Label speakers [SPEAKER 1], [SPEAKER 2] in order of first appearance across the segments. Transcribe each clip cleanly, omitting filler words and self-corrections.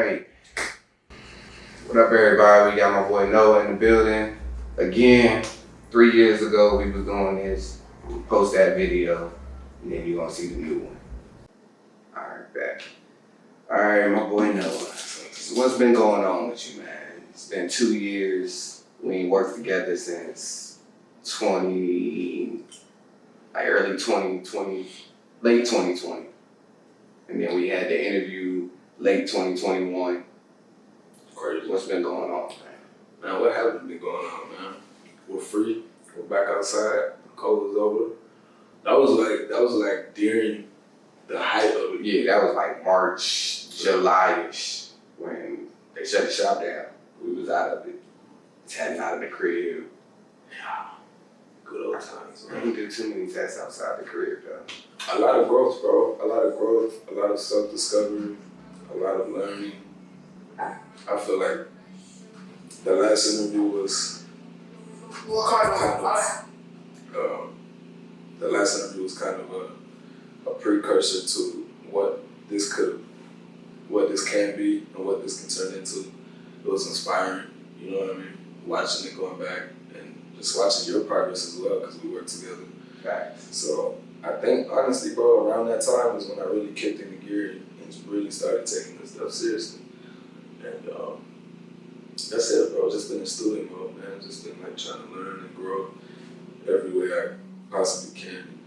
[SPEAKER 1] Alright. What up, everybody? We got my boy Noah in the building. Again, 3 years ago we was doing this. We'll post that video, and then you're gonna see the new one. Alright, back. Alright, my boy Noah. So what's been going on with you, man? It's been 2 years. We ain't worked together since early 2020, late 2020. And then we had the interview late 2021.
[SPEAKER 2] Crazy.
[SPEAKER 1] What's been going on, man?
[SPEAKER 2] Man, what hasn't been going on, man? We're free. We're back outside. The cold is over. That was like during the height of it.
[SPEAKER 1] Yeah, that was like March, July-ish when they shut the shop down. We was out of it. Heading out of the crib.
[SPEAKER 2] Yeah. Good old times,
[SPEAKER 1] I
[SPEAKER 2] man.
[SPEAKER 1] didn't do too many tests outside the crib, though.
[SPEAKER 2] A lot of growth, bro. A lot of growth. A lot of self-discovery. A lot of learning. I feel like the last interview was the last interview was kind of a precursor to what this can be and what this can turn into. It was inspiring, you know what I mean? Watching it going back and just watching your progress as well, because we worked together.
[SPEAKER 1] Facts.
[SPEAKER 2] So I think, honestly, bro, around that time was when I really kicked into gear and really started taking this stuff seriously. And that's it, bro. Just been in student mode, man. Just been like trying to learn and grow every way I possibly can.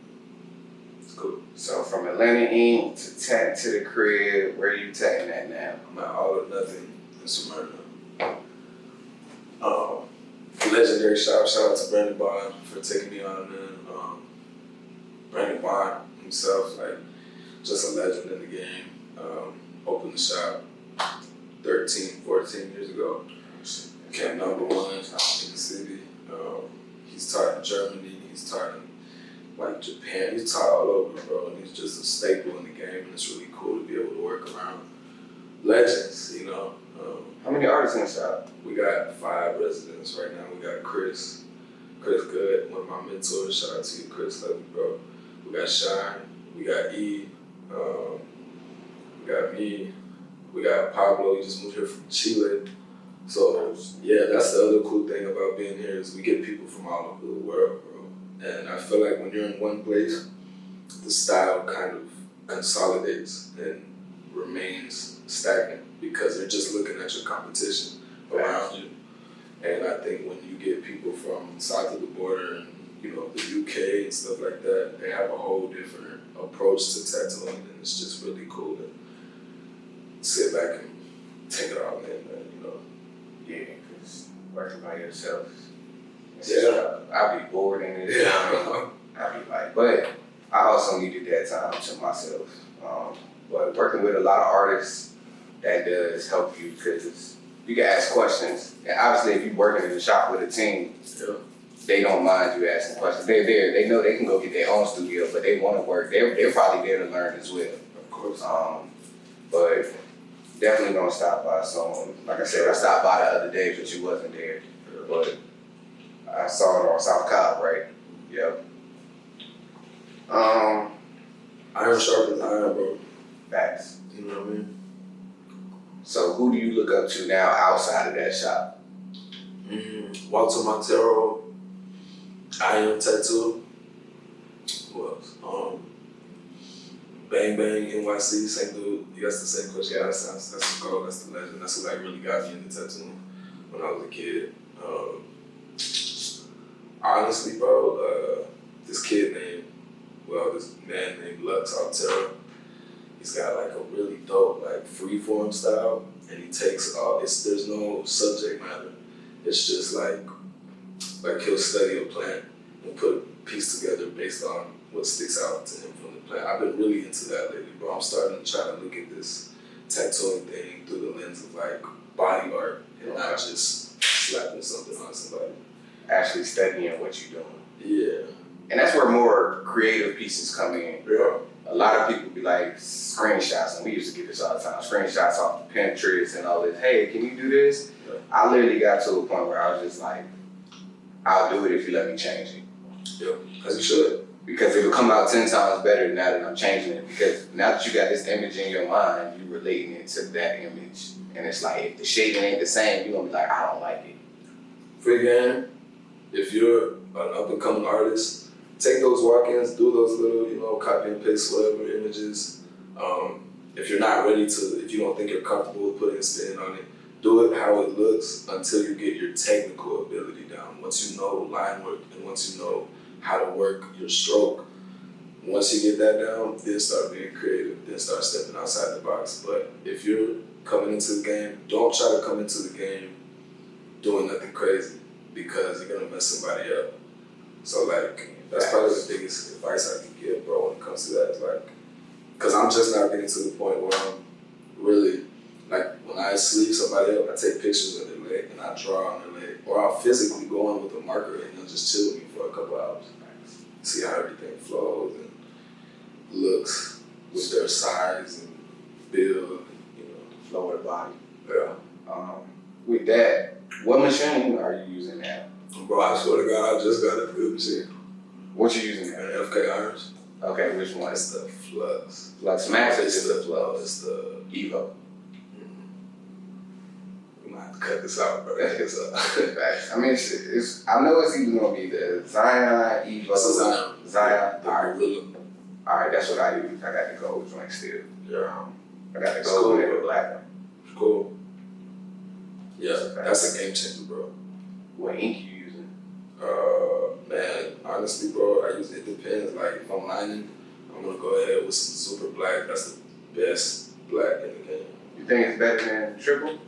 [SPEAKER 2] It's cool.
[SPEAKER 1] So from Atlanta InK to Tat to the crib, where are you taking that now?
[SPEAKER 2] I'm at All or Nothing in Smyrna. Legendary shop. Shout out to Brandon Bond for taking me on, man. Brandon Bond himself, like, just a legend in the game. Opened the shop 13, 14 years ago. Came number one in the city. He's taught in Germany, he's taught in like Japan, he's taught all over, bro, and he's just a staple in the game, and it's really cool to be able to work around legends, you know.
[SPEAKER 1] How many artists in the shop?
[SPEAKER 2] We got 5 residents right now. We got Chris Good, one of my mentors. Shout out to you, Chris, love you, bro. We got Shine, we got E, we got me, we got Pablo. He just moved here from Chile. So yeah, that's the other cool thing about being here is we get people from all over the world, bro. And I feel like when you're in one place, the style kind of consolidates and remains stagnant because they're just looking at your competition around you. And I think when you get people from south of the border and, you know, the UK and stuff like that, they have a whole different approach to tattooing, and it's just really cool to sit back and take it all in, man, you know.
[SPEAKER 1] Yeah, because working by yourself,
[SPEAKER 2] Yeah.
[SPEAKER 1] I'd be bored in it.
[SPEAKER 2] Yeah.
[SPEAKER 1] I'd be like, but I also needed that time to myself. But working with a lot of artists, that does help you because you can ask questions. And obviously, if you're working in the shop with a team,
[SPEAKER 2] Yeah.
[SPEAKER 1] they don't mind you asking questions. They're there. They know they can go get their own studio, but they want to work. They're probably there to learn as well.
[SPEAKER 2] Of course.
[SPEAKER 1] But definitely gonna stop by soon. Like I said, I stopped by the other day, but you wasn't there.
[SPEAKER 2] Yeah.
[SPEAKER 1] But I saw it on South Cobb, right? Yep.
[SPEAKER 2] Iron sharpens iron, bro.
[SPEAKER 1] Facts.
[SPEAKER 2] You know what I mean?
[SPEAKER 1] So who do you look up to now outside of that shop?
[SPEAKER 2] Walter Montero, Iron Tattoo. Who else? Bang Bang NYC, same dude. You asked the same question. Yeah, that's the goal. That's the legend. That's what like really got me into tattooing when I was a kid. Honestly, bro, this man named Lux Altera. He's got like a really dope like freeform style, and he takes there's no subject matter. It's just like he'll study a plant and put a piece together based on what sticks out to him from the plant. I've been really into that lately, bro. I'm starting to try to look at this tattooing thing through the lens of like body art and not just slapping something on somebody.
[SPEAKER 1] Actually studying what you're doing.
[SPEAKER 2] Yeah.
[SPEAKER 1] And that's where more creative pieces come in.
[SPEAKER 2] Yeah.
[SPEAKER 1] A lot of people be like screenshots, and we used to get this all the time, screenshots off the Pinterest and all this. Hey, can you do this? Yeah. I literally got to a point where I was just like, I'll do it if you let me change it.
[SPEAKER 2] Yeah, as you should.
[SPEAKER 1] Because it'll come out 10 times better now that I'm changing it. Because now that you got this image in your mind, you're relating it to that image. And it's like, if the shading ain't the same, you're gonna be like, I don't like it.
[SPEAKER 2] Free game, if you're an up and coming artist, take those walk-ins, do those little, copy and paste whatever images. If you're not ready to, if you don't think you're comfortable with putting a spin on it, do it how it looks until you get your technical ability down. Once you know line work and once you know how to work your stroke, once you get that down, then start being creative, then start stepping outside the box. But if you're coming into the game, don't try to come into the game doing nothing crazy because you're gonna mess somebody up. So that's probably the biggest advice I can give, bro, when it comes to that. Is because I'm just now getting to the point where I'm really, when I sleeve somebody up, I take pictures of their leg and I draw on their leg. Or I'll physically go in with a marker and they'll just chill with me for a couple hours. See how everything flows and looks with their size and build,
[SPEAKER 1] Flow of the body.
[SPEAKER 2] Yeah.
[SPEAKER 1] With that, what machine are you using now?
[SPEAKER 2] Bro, I swear to God, I just got a good machine.
[SPEAKER 1] What you using now?
[SPEAKER 2] FK Irons.
[SPEAKER 1] Okay, which one?
[SPEAKER 2] It's the Flux.
[SPEAKER 1] Flux Max or
[SPEAKER 2] It's
[SPEAKER 1] just the Flux?
[SPEAKER 2] It's the
[SPEAKER 1] Evo.
[SPEAKER 2] We might have to cut this out, bro.
[SPEAKER 1] I mean, I know it's either gonna be the Zion, Evo,
[SPEAKER 2] It's a
[SPEAKER 1] Zion.
[SPEAKER 2] The Gorilla.
[SPEAKER 1] Alright, that's what I use. I got the gold joint still.
[SPEAKER 2] Yeah.
[SPEAKER 1] I got the
[SPEAKER 2] It's
[SPEAKER 1] gold
[SPEAKER 2] cool,
[SPEAKER 1] and the
[SPEAKER 2] bro.
[SPEAKER 1] black one.
[SPEAKER 2] It's cool. Yeah, that's a game changer, bro.
[SPEAKER 1] What ink you using?
[SPEAKER 2] Man, honestly, bro, it depends. Like, if I'm lining, I'm gonna go ahead with some super black. That's the best black in the game.
[SPEAKER 1] You think it's better than triple?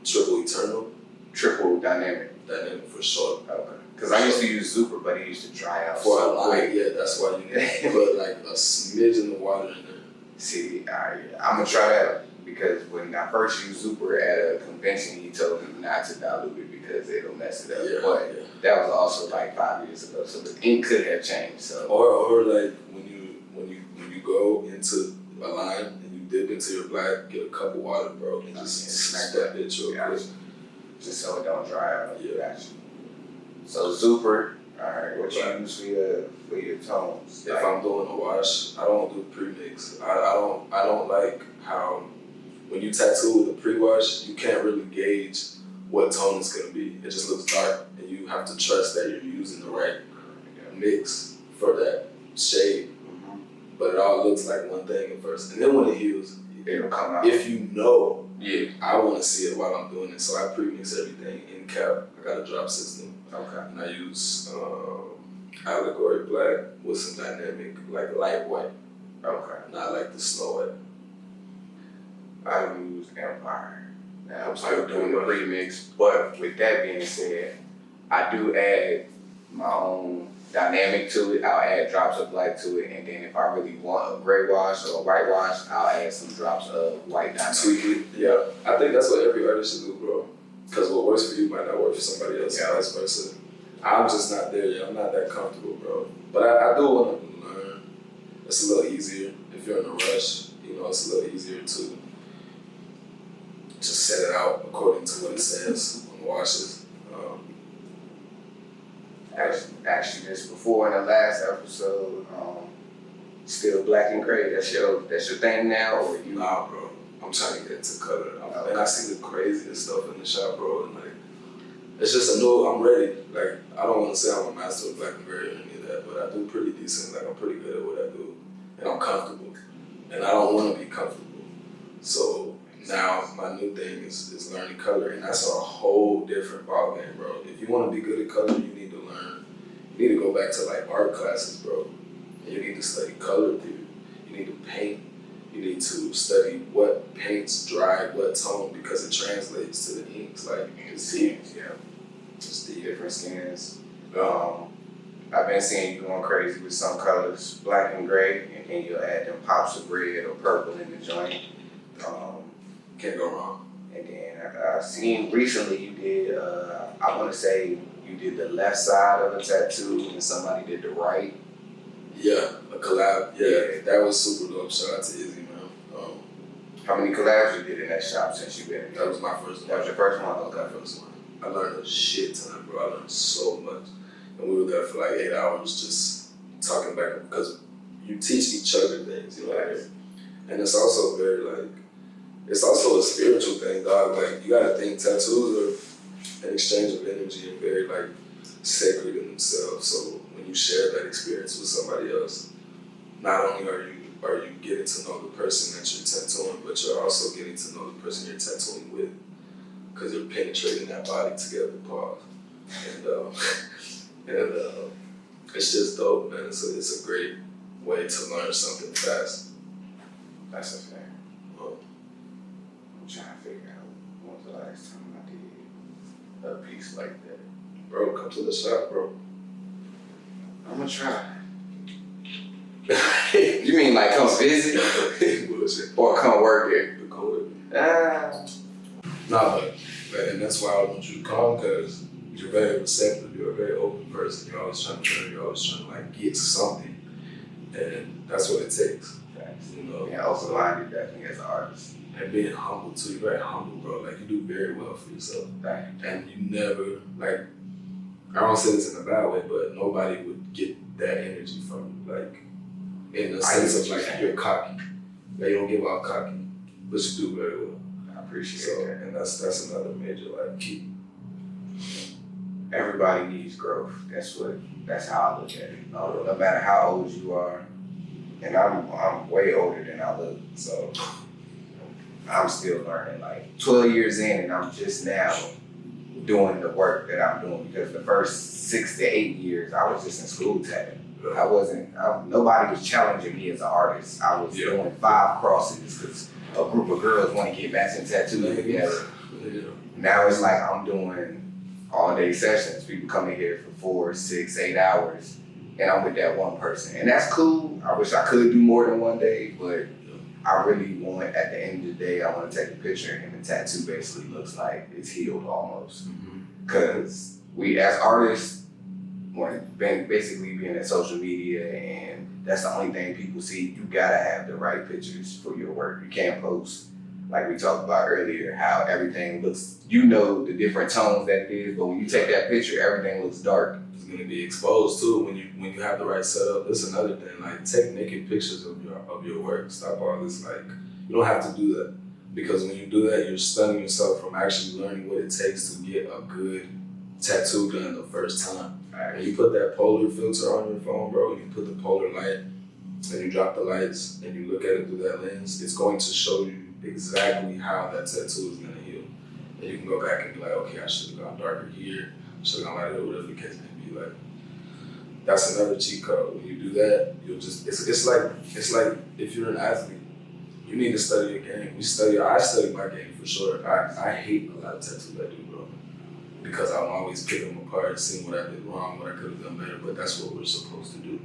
[SPEAKER 2] Triple Eternal,
[SPEAKER 1] Triple dynamic.
[SPEAKER 2] dynamic for sure.
[SPEAKER 1] Okay. Because I used to use super, but it used to dry out
[SPEAKER 2] For a
[SPEAKER 1] so
[SPEAKER 2] line,
[SPEAKER 1] quick.
[SPEAKER 2] yeah, that's why you need to put like a smidgen of water in there.
[SPEAKER 1] See, I'm gonna try that because when I first used super at a convention, he told me not to dilute it because it'll mess it up.
[SPEAKER 2] Yeah,
[SPEAKER 1] But
[SPEAKER 2] yeah.
[SPEAKER 1] that was also like 5 years ago, so the ink could have changed. So
[SPEAKER 2] Or like when you go into a line and you dip into your black, get a cup of water, bro, and just smack that bitch real quick.
[SPEAKER 1] just so it don't dry out.
[SPEAKER 2] Yeah.
[SPEAKER 1] Gotcha. So super. All right. What you use for your tones?
[SPEAKER 2] If I'm doing a wash, I don't do pre-mix. I don't like how when you tattoo with a pre-wash, you can't really gauge what tone it's gonna be. It just looks dark, and you have to trust that you're using the right mix for that shade. But it all looks like one thing at first, and then when it heals,
[SPEAKER 1] It'll come out.
[SPEAKER 2] if you know,
[SPEAKER 1] Yeah.
[SPEAKER 2] I want to see it while I'm doing it, so I pre-mix everything in cap. I got a drop system,
[SPEAKER 1] Okay.
[SPEAKER 2] and I use Allegory Black with some dynamic, like light white,
[SPEAKER 1] Okay.
[SPEAKER 2] not like the snow white.
[SPEAKER 1] I use Empire. Now I'm still
[SPEAKER 2] Empire
[SPEAKER 1] doing the
[SPEAKER 2] pretty
[SPEAKER 1] remix, but with that being said, I do add my own dynamic to it. I'll add drops of black to it, and then if I really want a gray wash or a white wash, I'll add some drops of white dynamic.
[SPEAKER 2] Tweak it. Yeah, I think that's what every artist should do, bro. Because what works for you might not work for somebody else,
[SPEAKER 1] Yeah.
[SPEAKER 2] and vice versa. I'm just not there yet. I'm not that comfortable, bro. But I do want to learn. It's a little easier if you're in a rush. It's a little easier to just set it out according to what it says on washes.
[SPEAKER 1] Actually, this before in the last episode, still black and gray. That's your thing now, or you?
[SPEAKER 2] Nah, bro. I'm trying to get into color. And I see the craziest stuff in the shop, bro. And it's just I'm ready. Like, I don't want to say I'm a master of black and gray or any of that, but I do pretty decent. Like, I'm pretty good at what I do. And I'm comfortable. And I don't want to be comfortable. So now my new thing is learning color. And that's a whole different ballgame, bro. If you want to be good at color, you need to learn. You need to go back to like art classes, bro. And you need to study color theory. You need to paint. You need to study what paints dry what tone because it translates to the inks. Like, it's deep.
[SPEAKER 1] Yeah.
[SPEAKER 2] It's deep.
[SPEAKER 1] Different skins. I've been seeing you going crazy with some colors, black and gray, and then you'll add them pops of red or purple in the joint.
[SPEAKER 2] Can't go wrong.
[SPEAKER 1] And then I've seen recently you did, I want to say you did the left side of a tattoo and somebody did the right.
[SPEAKER 2] Yeah, a collab.
[SPEAKER 1] Yeah.
[SPEAKER 2] Yeah, that was super dope. Shout out to Izzy, man.
[SPEAKER 1] How many collabs you did in that shop since you've been in
[SPEAKER 2] That was my first one.
[SPEAKER 1] That was your first one?
[SPEAKER 2] That was my first one. I learned a shit ton, bro. I learned so much. And we were there for like 8 hours just talking back because you teach each other things, you know what I mean? And it's also very like, it's also a spiritual thing, dog. Like you gotta think tattoos are an exchange of energy and very like sacred in themselves. So when you share that experience with somebody else, not only are you getting to know the person that you're tattooing, but you're also getting to know the person you're tattooing with, because you're penetrating that body together. Pause. And it's just dope, man. It's a great way to learn something fast.
[SPEAKER 1] That's a fact. I'm trying to figure out when was the last time I did a piece like that.
[SPEAKER 2] Bro, come to the shop, bro.
[SPEAKER 1] I'm gonna try. You mean like come visit?
[SPEAKER 2] Bullshit.
[SPEAKER 1] Or come work there?
[SPEAKER 2] Come with me.
[SPEAKER 1] Nah,
[SPEAKER 2] But and that's why I want you to come, because you're very receptive. You're a very open person. You're always trying to learn. You're always trying to like get something, and that's what it takes.
[SPEAKER 1] facts.
[SPEAKER 2] You know.
[SPEAKER 1] Yeah, open-minded definitely as an artist.
[SPEAKER 2] And being humble too. You're very humble, bro. Like you do very well for yourself.
[SPEAKER 1] Thank you.
[SPEAKER 2] And you never like. I don't say this in a bad way, but nobody would get that energy from you. Like in the sense of like you're cocky. Like you don't give out cocky, but you do very well.
[SPEAKER 1] I appreciate
[SPEAKER 2] So,
[SPEAKER 1] that.
[SPEAKER 2] and that's another major like key.
[SPEAKER 1] Everybody needs growth. That's how I look at it. No matter how old you are, and I'm way older than I look, so I'm still learning. Like 12 years in, and I'm just now doing the work that I'm doing, because the first 6 to 8 years I was just in school tagging. Nobody was challenging me as an artist. I was doing 5 crosses because a group of girls want to get matching tattoos together.
[SPEAKER 2] Yeah.
[SPEAKER 1] Now it's like I'm doing all day sessions. People come in here for 4, 6, 8 hours, and I'm with that one person. And that's cool. I wish I could do more than one day, but I really want, at the end of the day, I want to take a picture and the tattoo basically looks like it's healed almost. Because we as artists, when basically being in social media, and that's the only thing people see, you gotta have the right pictures for your work. You can't post, like we talked about earlier, how everything looks, you know the different tones that it is, but when you take that picture, everything looks dark.
[SPEAKER 2] It's gonna be exposed too when you have the right setup. That's another thing. Like take naked pictures of your work. Stop all this. Like you don't have to do that, because when you do that, you're stunning yourself from actually learning what it takes to get a good tattoo done the first time. And you put that polar filter on your phone, bro. You put the polar light, and you drop the lights, and you look at it through that lens. It's going to show you exactly how that tattoo is gonna heal. And you can go back and be like, okay, I should have gone darker here. Should have gone lighter, whatever the case may be. Like that's another cheat code. When you do that, you'll just it's like if you're an athlete, you need to study your game. I study my game for sure. I hate a lot of tattoos I do, bro, because I'm always picking them apart, seeing what I did wrong, what I could have done better. But that's what we're supposed to do.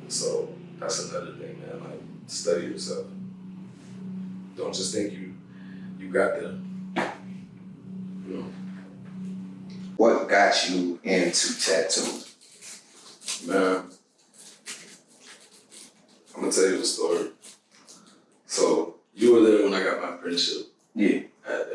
[SPEAKER 2] So that's another thing, man. Like study yourself. Don't just think you got the, you know.
[SPEAKER 1] What got you into tattooing?
[SPEAKER 2] Man, I'm gonna tell you the story. So you were there when I got my apprenticeship.
[SPEAKER 1] Yeah.
[SPEAKER 2] At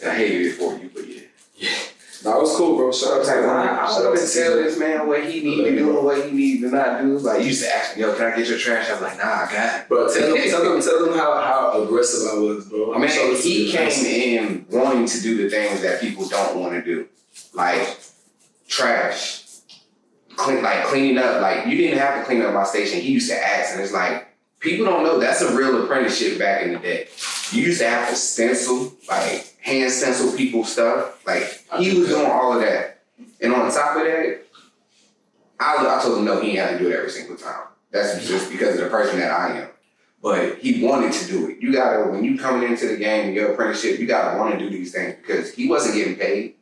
[SPEAKER 1] I hated it for you, but yeah.
[SPEAKER 2] Yeah. No, it was cool, bro. Shout out to
[SPEAKER 1] I want to tell this man what he need to do and what he need to not do. Like, you used to ask me, yo, can I get your trash? I was like, nah, I got it.
[SPEAKER 2] Bro, tell them how aggressive I was, bro.
[SPEAKER 1] I mean, he came in wanting to do the things that people don't want to do. Like, trash. Cleaning up. Like, you didn't have to clean up my station. He used to ask, and it's like, people don't know that's a real apprenticeship back in the day. You used to have to stencil, like, hand stencil people's stuff. Like, he was doing all of that. And on top of that, I told him no, he ain't have to do it every single time. That's just because of the person that I am. But he wanted to do it. You gotta, when you coming into the game, your apprenticeship, you gotta want to do these things, because he wasn't getting paid.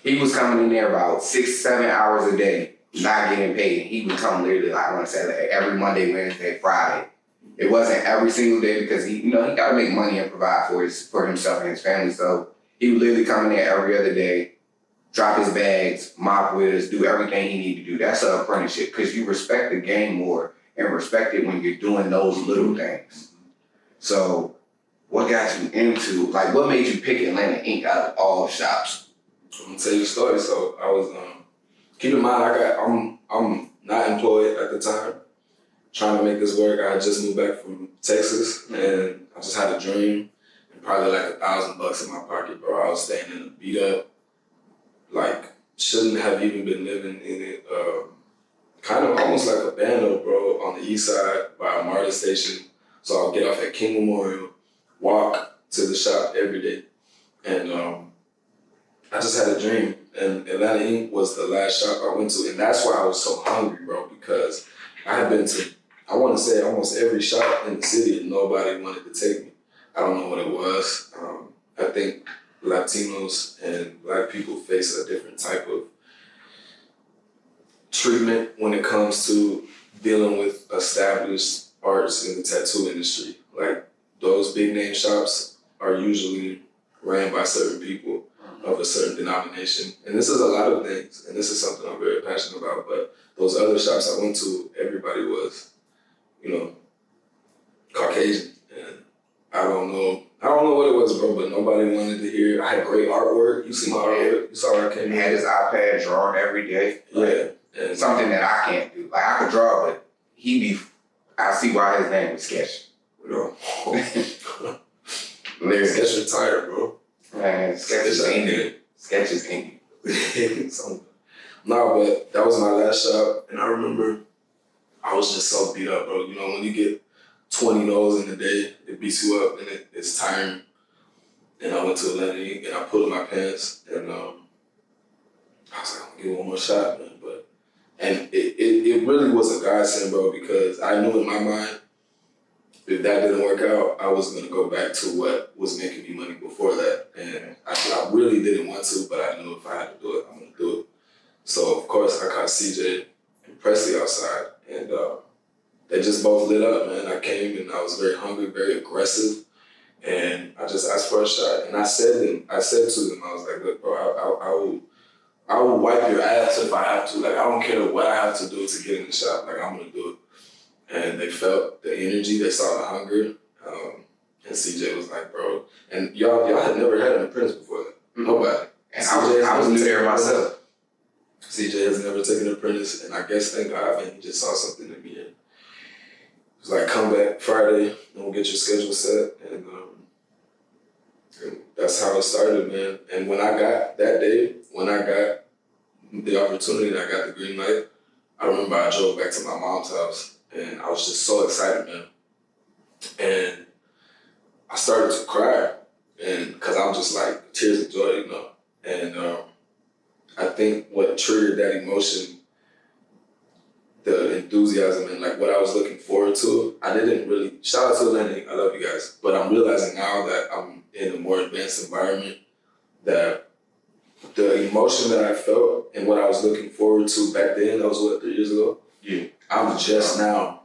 [SPEAKER 1] He was coming in there about 6, 7 hours a day, not getting paid. He would come literally, like, I want to say, like, every Monday, Wednesday, Friday. It wasn't every single day, because he got to make money and provide for himself and his family. So he would literally come in there every other day, drop his bags, mop with us, do everything he needed to do. That's an apprenticeship, because you respect the game more and respect it when you're doing those little things. So what got you into, like, what made you pick Atlanta InK out of all shops?
[SPEAKER 2] I'm gonna tell you a story. So I was keep in mind, I'm not employed at the time, trying to make this work. I had just moved back from Texas, and I just had a dream, and probably like $1,000 in my pocket, bro. I was staying in a beat up, like shouldn't have even been living in it. Kind of almost like a bando, bro, on the east side by a MARTA station. So I'll get off at King Memorial, walk to the shop every day, and I just had a dream. And Atlanta InK was the last shop I went to, and that's why I was so hungry, bro, because I had been to, I want to say almost every shop in the city and nobody wanted to take me. I don't know what it was. I think Latinos and Black people face a different type of treatment when it comes to dealing with established arts in the tattoo industry. Like those big name shops are usually ran by certain people of a certain denomination. And this is a lot of things, and this is something I'm very passionate about, but those other shops I went to, everybody was, Caucasian. And I don't know what it was, bro, but nobody wanted to hear. I had great artwork. You see my artwork? You saw where I came in?
[SPEAKER 1] He had his iPad drawing every day.
[SPEAKER 2] Yeah. And
[SPEAKER 1] something that I can't do. Like I could draw, but I see why his name is Sketch.
[SPEAKER 2] Sketch retired, bro.
[SPEAKER 1] Man, Sketch is Indian. Sketch is Indian.
[SPEAKER 2] No, but that was my last shop, and I remember I was just so beat up, bro. When you get 20 no's in a day, it beats you up, and it's tiring. And I went to Atlanta InK, and I pulled up my pants, and I was like, I'm gonna give one more shot, man. And it really was a godsend, bro, because I knew in my mind, if that didn't work out, I was gonna go back to what was making me money before that. And I really didn't want to, but I knew if I had to do it, I'm gonna do it. So of course I caught CJ and Presley outside, and they just both lit up, man. I came and I was very hungry, very aggressive, and I just asked for a shot. And I said to them, I was like, look, bro, I will wipe your ass if I have to. Like, I don't care what I have to do to get in the shop. Like, I'm gonna do it. And they felt the energy, they saw the hunger. And CJ was like, bro. And y'all had never had an apprentice before that. Mm-hmm. Nobody. And I was new there myself. CJ has never taken an apprentice, and I guess, thank God, man, he just saw something in me. And it was like, come back Friday, and we'll get your schedule set. And that's how it started, man. And when I got the opportunity and I got the green light, I remember I drove back to my mom's house and I was just so excited, man. And I started to cry, and because I'm just like tears of joy, And I think what triggered that emotion, the enthusiasm and like what I was looking forward to, I didn't really, shout out to Atlanta, I love you guys, but I'm realizing now that I'm in a more advanced environment that the emotion that I felt and what I was looking forward to back then, that was 3 years ago? Yeah. I'm just now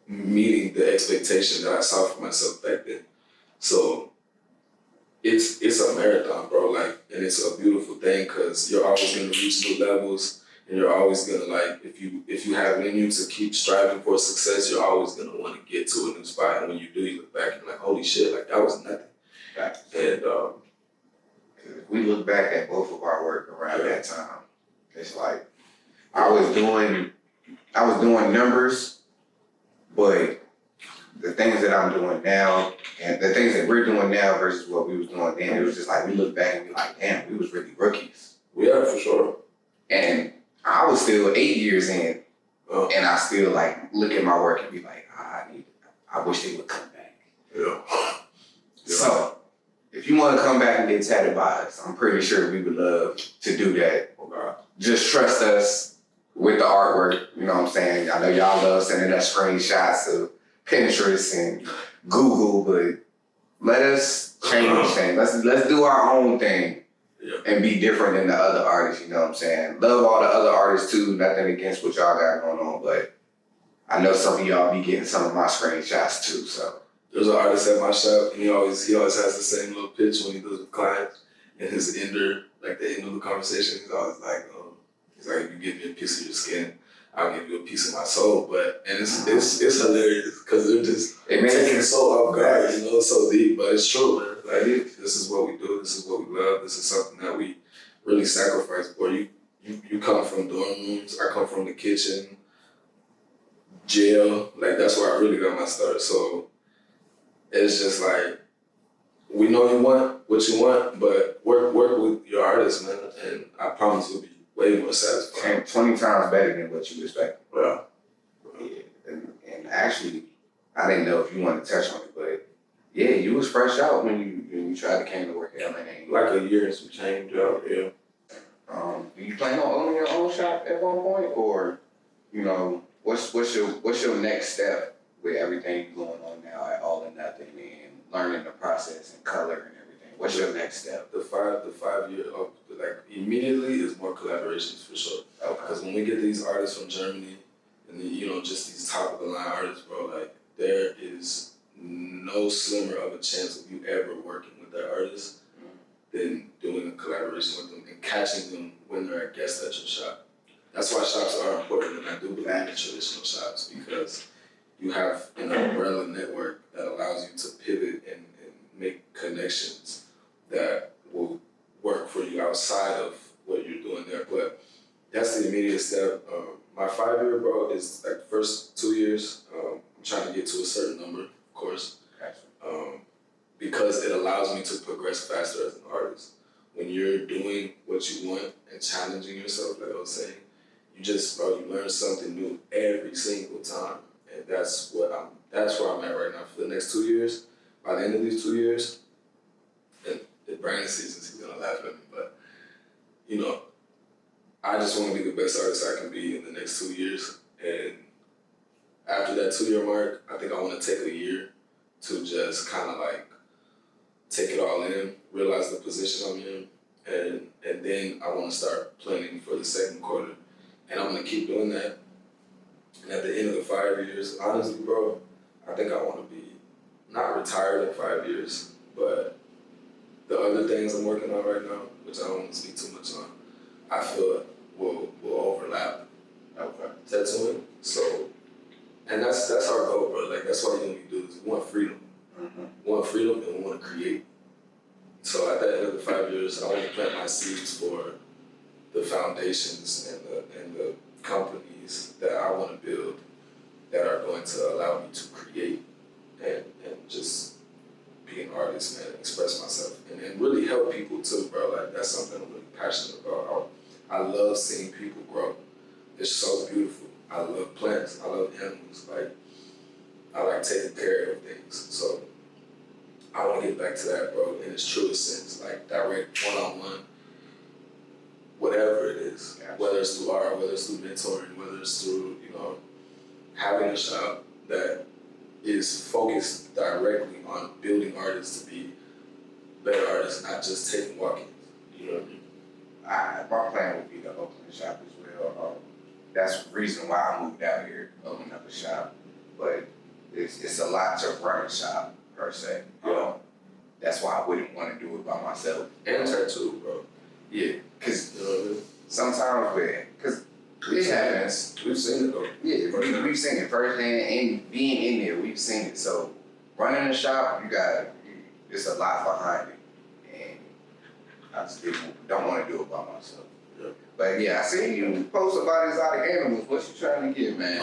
[SPEAKER 2] meeting the expectation that I saw for myself back then. So it's a marathon, bro, and it's a beautiful thing because you're always gonna reach new levels, and you're always gonna, if you have in you to keep striving for success, you're always gonna want to get to a new spot. And when you do, you look back and you're like, holy shit, that was nothing. Right. And
[SPEAKER 1] if we look back at both of our work around that time, it's like I was doing numbers, but the things that I'm doing now and the things that we're doing now versus what we was doing then, it was just like we look back and be like, damn, we was really rookies.
[SPEAKER 2] We are, for sure.
[SPEAKER 1] And I was still 8 years in, and I still look at my work and be like, I wish they would come back.
[SPEAKER 2] Yeah.
[SPEAKER 1] So if you want to come back and get tatted by us, I'm pretty sure we would love to do that. Just trust us with the artwork, you know what I'm saying? I know y'all love sending us screenshots of Pinterest and Google, but let us change things. Let's do our own thing and be different than the other artists, you know what I'm saying? Love all the other artists too, nothing against what y'all got going on, but I know some of y'all be getting some of my screenshots too, so.
[SPEAKER 2] There's an artist at my shop, and he always has the same little pitch when he does with clients, and his ender, the end of the conversation, he's always like, if you give me a piece of your skin, I'll give you a piece of my soul. And it's hilarious because they're just taking it so off guard, so deep. But it's true, man. This is what we do. This is what we love. This is something that we really sacrifice for. You you come from dorm rooms. I come from the kitchen, jail. Like that's where I really got my start. So it's just like we know you want what you want, but work with your artist, man, and I promise you'll be way more satisfied.
[SPEAKER 1] 20 times better than what you expect.
[SPEAKER 2] Yeah.
[SPEAKER 1] Yeah. And actually, I didn't know if you wanted to touch on it, but yeah, you was fresh out when you tried to came to work at LNA.
[SPEAKER 2] Like a year and some change, yeah.
[SPEAKER 1] Do you plan on owning your own shop at one point, or what's your next step with everything going on now at All or Nothing and learning the process and color and everything? What's your next step?
[SPEAKER 2] The 5 year like immediately is more collaborations for sure.
[SPEAKER 1] Okay.
[SPEAKER 2] Because when we get these artists from Germany and just these top of the line artists, bro, like there is no slimmer of a chance of you ever working with that artist than doing a collaboration with them and catching them when they're a guest at your shop. That's why shops are important, and I do believe in traditional shops because you have an umbrella network that allows you to pivot and make connections that will work for you outside of what you're doing there. But that's the immediate step. My 5 year, bro, is like the first 2 years. I'm trying to get to a certain number, of course, because it allows me to progress faster as an artist. When you're doing what you want and challenging yourself, like I was saying, you learn something new every single time. And that's where I'm at right now for the next 2 years. By the end of these 2 years, and the Brandon seasons, he's gonna laugh at me, but I just want to be the best artist I can be in the next 2 years. And after that 2 year mark, I think I want to take a year to just kind of like take it all in, realize the position I'm in, and then I want to start planning for the second quarter. And I'm gonna keep doing that. And at the end of the 5 years, honestly, bro, I think I want to be not retired in 5 years, but the other things I'm working on right now, which I don't want to speak too much on, I feel will overlap tattooing. So, and that's our goal, bro. Like that's what we do is we want freedom. We want freedom and we want to create. So at the end of the 5 years, I want to plant my seeds for the foundations and the companies that I want to build that are going to allow me to create and just be an artist, man, express myself and really help people too, bro. Like that's something I'm really passionate about. I love seeing people grow. It's so beautiful. I love plants. I love animals. Like I like taking care of things. So I want to get back to that, bro, in its truest sense, like direct one-on-one, whatever it is, whether it's through art, whether it's through mentoring, whether it's through, having a shop that is focused directly on building artists to be better artists, not just taking walk-ins. You know what I mean?
[SPEAKER 1] My plan would be to open a shop as well. That's the reason why I moved out here, open up a shop. But it's a lot to run a shop per se. That's why I wouldn't want to do it by myself.
[SPEAKER 2] And tattoo, bro.
[SPEAKER 1] Yeah, because
[SPEAKER 2] You know what I mean?
[SPEAKER 1] sometimes because it happens.
[SPEAKER 2] We've seen it though.
[SPEAKER 1] Yeah, we've seen it firsthand, and being in there, we've seen it. So running a shop, it's a lot behind it, and I just don't want to do it by myself.
[SPEAKER 2] Yeah.
[SPEAKER 1] But yeah, I seen you post about exotic animals. What you trying to get, man?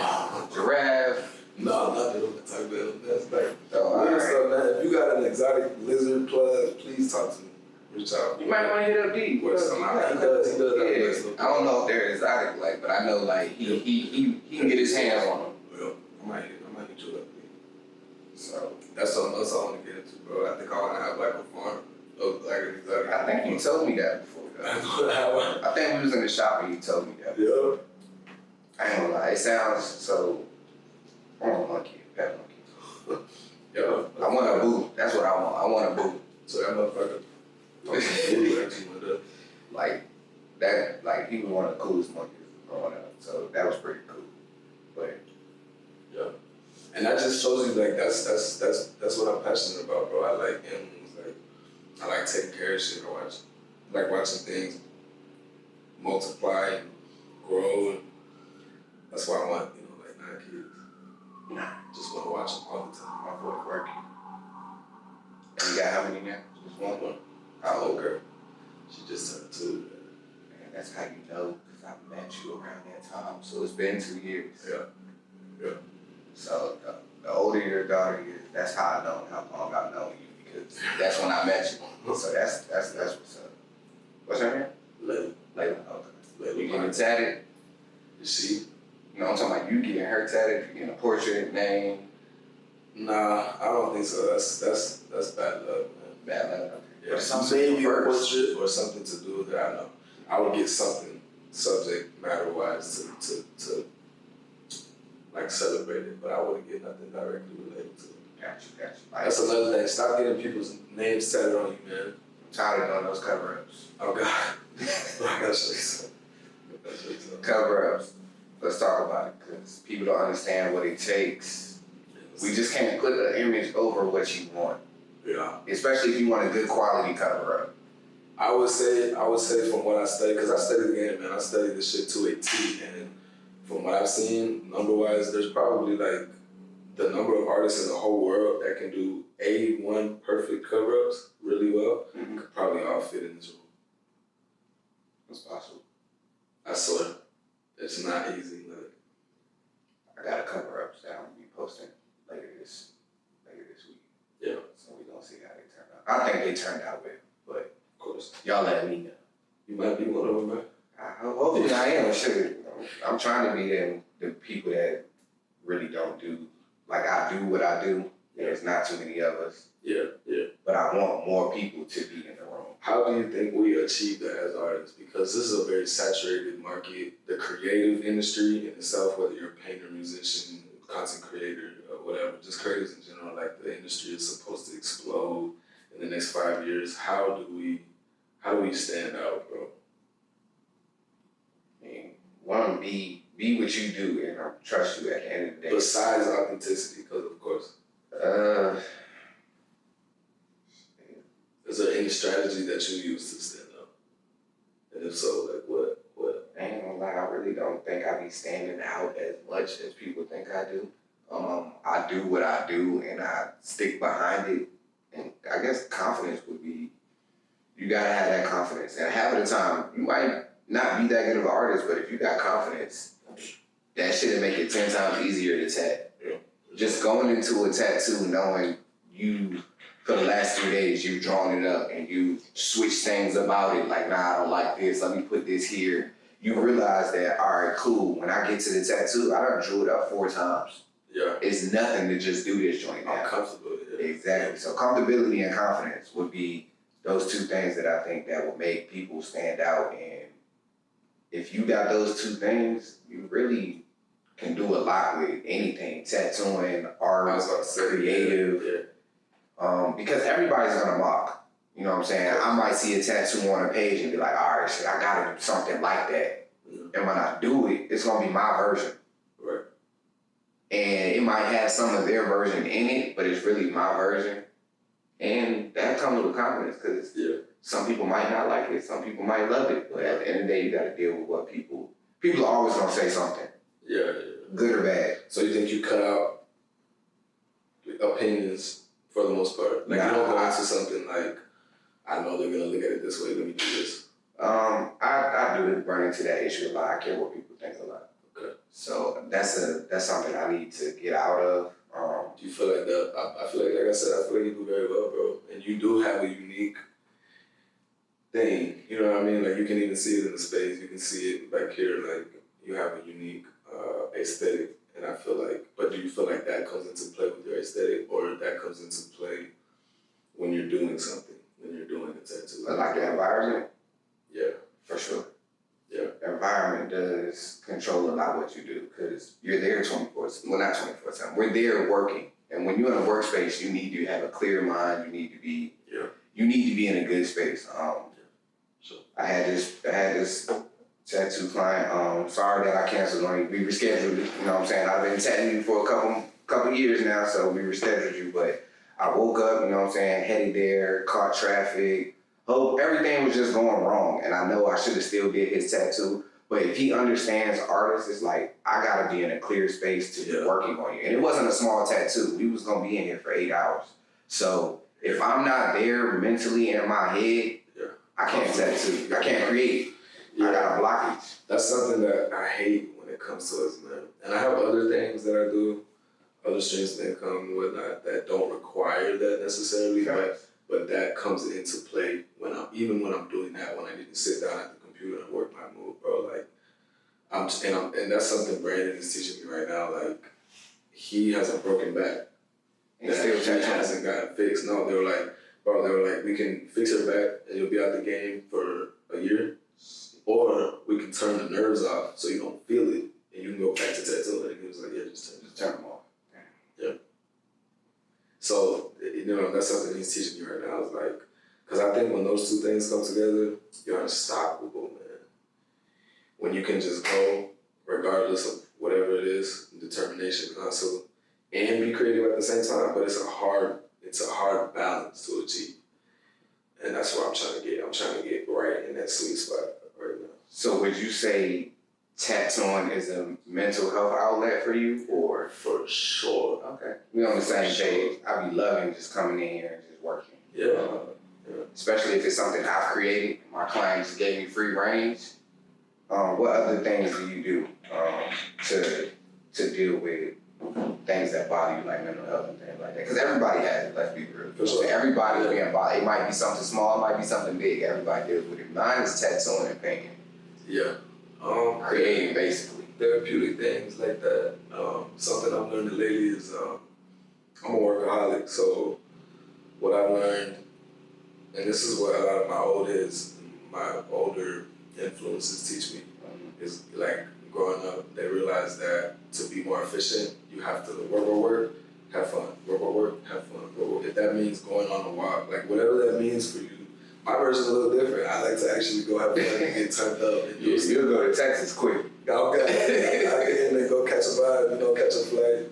[SPEAKER 1] Giraffe.
[SPEAKER 2] No, not that I'm the type of that's like.
[SPEAKER 1] All right.
[SPEAKER 2] So, man, if you got an exotic lizard plug, please talk to me. Reach out.
[SPEAKER 1] You might want to hit up D.
[SPEAKER 2] He does.
[SPEAKER 1] Yeah. I don't know if they're exotic, but I know he can get his hands on them.
[SPEAKER 2] Yeah. I might hit you up.
[SPEAKER 1] So
[SPEAKER 2] that's something else I want to get into, bro. I think I want to have like a farm of like an exotic.
[SPEAKER 1] I think you told me that before. I think we was in the shop and you told me that.
[SPEAKER 2] Yeah.
[SPEAKER 1] I ain't gonna lie. It sounds so. I want a monkey, pet monkey.
[SPEAKER 2] Yeah.
[SPEAKER 1] I want a boot. That's what I want. I want a boot.
[SPEAKER 2] So that motherfucker.
[SPEAKER 1] Like that. Like he was one of the coolest monkeys growing up. So that was pretty cool. But
[SPEAKER 2] yeah. And that just shows you like that's what I'm passionate about, bro. I like animals. Like I like taking care of shit. I like watching things multiply and grow, and that's why I want like 9 kids. Just want to watch them all the time.
[SPEAKER 1] my boy working. And you got how many now? Just one.
[SPEAKER 2] How old girl? She just turned 2.
[SPEAKER 1] Man, that's how you know. Cause I met you around that time. So it's been 2 years.
[SPEAKER 2] Yeah. Yeah.
[SPEAKER 1] So the older your daughter is, that's how I know how long I've known you, because that's when I met you. So that's what's up. What's her name?
[SPEAKER 2] Layla.
[SPEAKER 1] Layla. Okay.
[SPEAKER 2] Layla.
[SPEAKER 1] You getting tatted?
[SPEAKER 2] You see?
[SPEAKER 1] You know what I'm talking about? You getting her tatted? You getting a portrait, name?
[SPEAKER 2] Nah, I don't think so. That's bad luck, man.
[SPEAKER 1] Bad luck. Okay.
[SPEAKER 2] Yeah, maybe a portrait or something to do with it. I know. I would get something subject matter wise to like celebrate it, but I wouldn't get nothing directly related to it.
[SPEAKER 1] Gotcha.
[SPEAKER 2] That's another thing. Stop getting people's names tatted on you, man.
[SPEAKER 1] I'm tired of doing those cover-ups.
[SPEAKER 2] Oh God. I gotta show you something.
[SPEAKER 1] Cover-ups. Let's talk about it, because people don't understand what it takes. We just can't put an image over what you want.
[SPEAKER 2] Yeah.
[SPEAKER 1] Especially if you want a good quality cover-up.
[SPEAKER 2] I would say from what I studied, because I studied the game, man. I studied this shit to a T, and from what I've seen, number-wise, there's probably like the number of artists in the whole world that can do A1 perfect cover-ups really well, could probably all fit in this room.
[SPEAKER 1] It's possible.
[SPEAKER 2] I swear. It's not easy. Like,
[SPEAKER 1] I got a cover-ups that I'm gonna be posting later this week.
[SPEAKER 2] Yeah.
[SPEAKER 1] So we gonna see how they turn out. I think they turned out well, but
[SPEAKER 2] of course.
[SPEAKER 1] y'all let me know.
[SPEAKER 2] You might be one of them, man.
[SPEAKER 1] Hopefully I am. Shit. I'm trying to be the people that really don't do, like I do what I do. There's not too many of us.
[SPEAKER 2] Yeah.
[SPEAKER 1] But I want more people to be in the room.
[SPEAKER 2] How do you think we achieve that as artists? Because this is a very saturated market. The creative industry in itself, whether you're a painter, musician, content creator, or whatever, just creators in general, like the industry is supposed to explode in the next 5 years. How do we stand out, bro?
[SPEAKER 1] I mean, one, be what you do, and I trust you at the end of the day.
[SPEAKER 2] Besides authenticity, because of course. Is there any strategy that you use to stand up? And if so, like what?
[SPEAKER 1] I ain't gonna lie, I really don't think I be standing out as much as people think I do. I do what I do and I stick behind it. And I guess confidence would be, you gotta have that confidence. And half of the time, you might not be that good of an artist, but if you got confidence, that shit'll make it 10 times easier to tat.
[SPEAKER 2] Yeah.
[SPEAKER 1] Just going into a tattoo knowing you, for the last 3 days, you've drawn it up and you switch things about it. Like, nah, I don't like this. Let me put this here. You realize that, all right, cool. When I get to the tattoo, I done drew it up 4 times.
[SPEAKER 2] Yeah.
[SPEAKER 1] It's nothing to just do this joint now.
[SPEAKER 2] I'm comfortable with it.
[SPEAKER 1] Exactly. So comfortability and confidence would be those 2 things that I think that will make people stand out. And if you got those 2 things, you really can do a lot with anything. Tattooing, art, creative.
[SPEAKER 2] Yeah.
[SPEAKER 1] Because everybody's gonna mock. You know what I'm saying? I might see a tattoo on a page and be like, all right, shit, I gotta do something like that.
[SPEAKER 2] Yeah.
[SPEAKER 1] And when I do it, it's gonna be my version.
[SPEAKER 2] Right.
[SPEAKER 1] And it might have some of their version in it, but it's really my version. And that comes with confidence, because some people might not like it, some people might love it. But at the end of the day, you gotta deal with what people are always gonna say something.
[SPEAKER 2] Yeah.
[SPEAKER 1] Good or bad.
[SPEAKER 2] So you think you cut out opinions for the most part? Like, you don't go into something like, I know they're gonna look at it this way, let me do this.
[SPEAKER 1] I do run into that issue a lot. I care what people think a lot.
[SPEAKER 2] Okay.
[SPEAKER 1] So that's something I need to get out of.
[SPEAKER 2] Do you feel like that? I feel like I said, I feel like you do very well, bro. And you do have a unique thing. You know what I mean? Like, you can even see it in the space. You can see it back here. Like, you have a unique aesthetic. And I feel like, but do you feel like that comes into play with your aesthetic, or that comes into play when you're doing something, when you're doing a tattoo?
[SPEAKER 1] Like the environment?
[SPEAKER 2] Yeah.
[SPEAKER 1] For sure.
[SPEAKER 2] Yeah.
[SPEAKER 1] The environment does control a lot what you do, because you're there 24/7. Well, not 24/7. We're there working. And when you're in a workspace, you need to have a clear mind. You need to be in a good space.
[SPEAKER 2] Sure.
[SPEAKER 1] I had this tattoo client. Sorry that I canceled on you. We rescheduled it. You know what I'm saying? I've been tattooing you for a couple years now, so we rescheduled you. But I woke up, you know what I'm saying, headed there, caught traffic. Everything was just going wrong. And I know I should have still did his tattoo. But if he understands artists, it's like, I gotta be in a clear space to be working on you. And it wasn't a small tattoo. We was gonna be in here for 8 hours. So if I'm not there mentally in my head, I can't tattoo. I can't create. I got a blockage.
[SPEAKER 2] That's something that I hate when it comes to us, man. And I have other things that I do, other streams of income and whatnot that don't require that necessarily, but that comes into play when I'm doing that, when I need to sit down at the computer and work my move, bro. Like and that's something Brandon is teaching me right now. Like he has a broken back.
[SPEAKER 1] And still
[SPEAKER 2] he hasn't gotten fixed. No, they were like, we can fix your back and you'll be out the game for a year, or we can turn the nerves off so you don't feel it and you can go back to tattooing. And he was like, yeah, just turn them off. Yeah. So, that's something he's teaching me right now. It's like, because I think when those two things come together, you're unstoppable, man. When you can just go, regardless of whatever it is, determination, hustle, and be creative at the same time, but it's a hard balance to achieve. And that's what I'm trying to get. I'm trying to get right in that sweet spot right now.
[SPEAKER 1] So would you say tattooing is a mental health outlet for you, or?
[SPEAKER 2] For sure.
[SPEAKER 1] Okay. We on the same page. I be loving just coming in here and just working.
[SPEAKER 2] Yeah.
[SPEAKER 1] Especially if it's something I've created. My clients gave me free range. What other things do you do to deal with things that bother you, like mental health and things like that? Because everybody has it, let's be real.
[SPEAKER 2] For sure.
[SPEAKER 1] Everybody's being bothered. It might be something small, it might be something big. Everybody deals with it. Mine is tattooing and painting.
[SPEAKER 2] Yeah.
[SPEAKER 1] Creating, basically.
[SPEAKER 2] Therapeutic things like that. Something I've learned lately is I'm a workaholic. So what I learned, and this is what a lot of my older influences teach me, is like growing up, they realized that to be more efficient, you have to work, have fun. Work, have fun. If that means going on a walk, like whatever that means for you. My version's a little different. I like to actually go have fun and get turned up. And
[SPEAKER 1] You'll go to Texas quick.
[SPEAKER 2] Okay. I get in and go catch a vibe, catch a flight.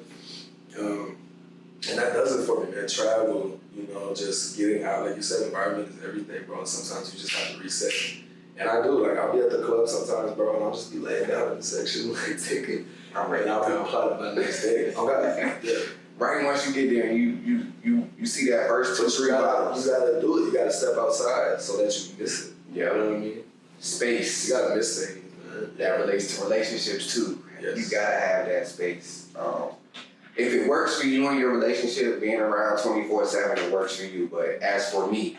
[SPEAKER 2] And that does it for me, man. Travel, just getting out. Like you said, environment is everything, bro. And sometimes you just have to reset. And I do, like, I'll be at the club sometimes, bro, and I'll just be laying down in the section, like, taking,
[SPEAKER 1] I'm ready.
[SPEAKER 2] And I'll be plotting my next day. Okay. Yeah.
[SPEAKER 1] Right once you get there and you see that first 2 or 3 bottles.
[SPEAKER 2] You gotta do it. You gotta step outside so that you miss it.
[SPEAKER 1] Yeah.
[SPEAKER 2] You know what I mean?
[SPEAKER 1] Space.
[SPEAKER 2] You gotta miss things, man.
[SPEAKER 1] That relates to relationships too.
[SPEAKER 2] Yes.
[SPEAKER 1] You gotta have that space. If it works for you in your relationship, being around 24/7, it works for you. But as for me,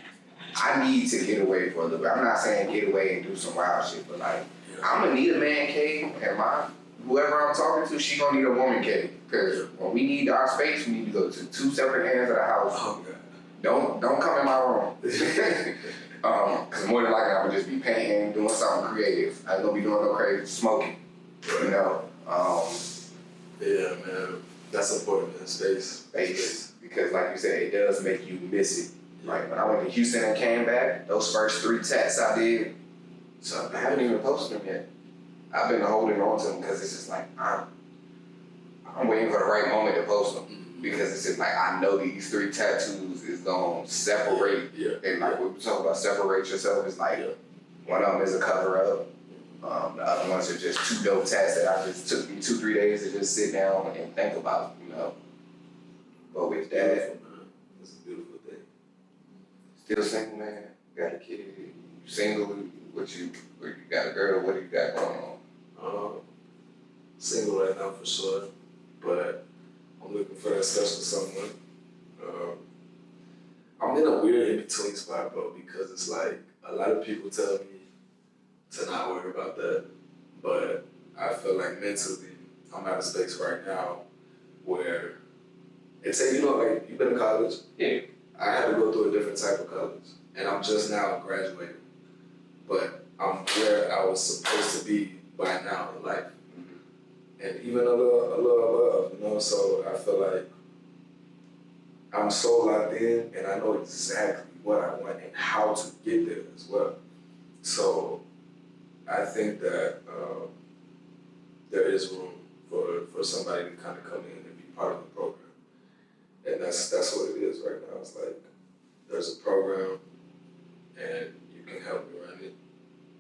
[SPEAKER 1] I need to get away for a little bit. I'm not saying get away and do some wild shit, but like, I'm gonna need a man cave, and whoever I'm talking to, she gonna need a woman cave. Because when we need our space, we need to go to 2 separate ends of the house.
[SPEAKER 2] Oh, God.
[SPEAKER 1] Don't come in my room. Because more than likely, I'm gonna just be painting, doing something creative. I ain't gonna be doing no crazy smoking.
[SPEAKER 2] Yeah, man. That's important, man. Space.
[SPEAKER 1] Because like you said, it does make you miss it. Like when I went to Houston and came back, those first 3 tats I did, so I haven't even posted them yet. I've been holding on to them because it's just like, I'm waiting for the right moment to post them. Because it's just like, I know these 3 tattoos is gonna separate.
[SPEAKER 2] Yeah.
[SPEAKER 1] And like when we talk about separate yourself, it's like, one of them is a cover up. The other ones are just 2 dope tats that I just took me 2-3 days to just sit down and think about, But with that,
[SPEAKER 2] it's a beautiful thing.
[SPEAKER 1] Still single, man. Got a kid. You single? You got a girl? What do you got going on?
[SPEAKER 2] Single right now for sure, but I'm looking for that special someone. I'm in a weird in-between spot, bro, because it's like a lot of people tell me to not worry about that, but I feel like mentally I'm at a space right now where it's like you've been to college.
[SPEAKER 1] Yeah.
[SPEAKER 2] I had to go through a different type of college, and I'm just now graduating, but I'm where I was supposed to be by now in life, and even a little above, So I feel like I'm so locked in, and I know exactly what I want and how to get there as well. So I think that there is room for somebody to kind of come in and be part of the program. And that's what it is right now. It's like there's a program and you can help me run it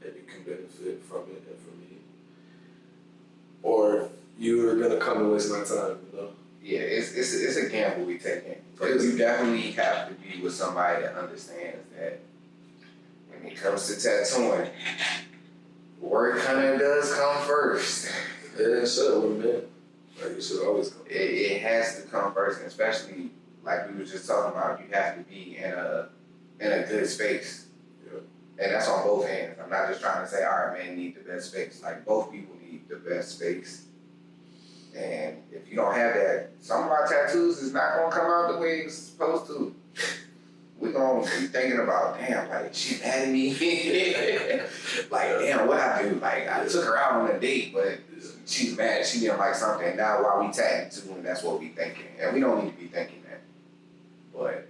[SPEAKER 2] and you can benefit from it and from me. Or you're gonna come and waste my time,
[SPEAKER 1] Yeah, it's a gamble we taking. But you definitely have to be with somebody that understands that when it comes to tattooing, Work kinda does come first.
[SPEAKER 2] It should have been. Like, it should always come.
[SPEAKER 1] It has to come first, and especially like we were just talking about, you have to be in a good space.
[SPEAKER 2] Yeah.
[SPEAKER 1] And that's on both ends. I'm not just trying to say, all right, man, need the best space. Like, both people need the best space. And if you don't have that, some of our tattoos is not gonna come out the way it's supposed to. We're gonna be thinking about, damn, like, she mad at me. Like, damn, what I do? Like, I took her out on a date, but she's mad, she didn't like something. Now while we tattoo, and that's what we thinking. And we don't need to be thinking that. But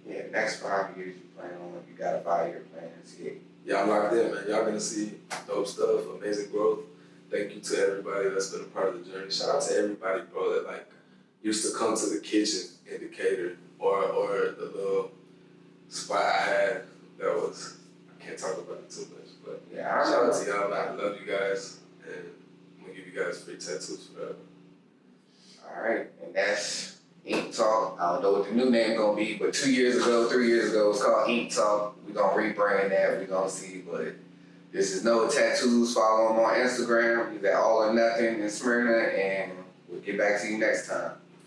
[SPEAKER 1] yeah, next 5 years you plan on, if you got a 5-year plan, yeah.
[SPEAKER 2] Y'all locked in, man. Y'all gonna see dope stuff, amazing growth. Thank you to everybody that's been a part of the journey. Shout out to everybody, bro, that like used to come to the kitchen indicator or the little spot I had that was, I can't talk about it too much, but
[SPEAKER 1] Yeah,
[SPEAKER 2] shout out to y'all, man. I love you guys, and I'm gonna give you guys free tattoos forever.
[SPEAKER 1] All right, and that's InK Talk. I don't know what the new name gonna be, but 2 years ago, 3 years ago, it's called InK Talk. We're gonna rebrand that, we're gonna see, but this is Noah Tattoos. Follow him on Instagram. He's at All or Nothing in Smyrna, and we'll get back to you next time.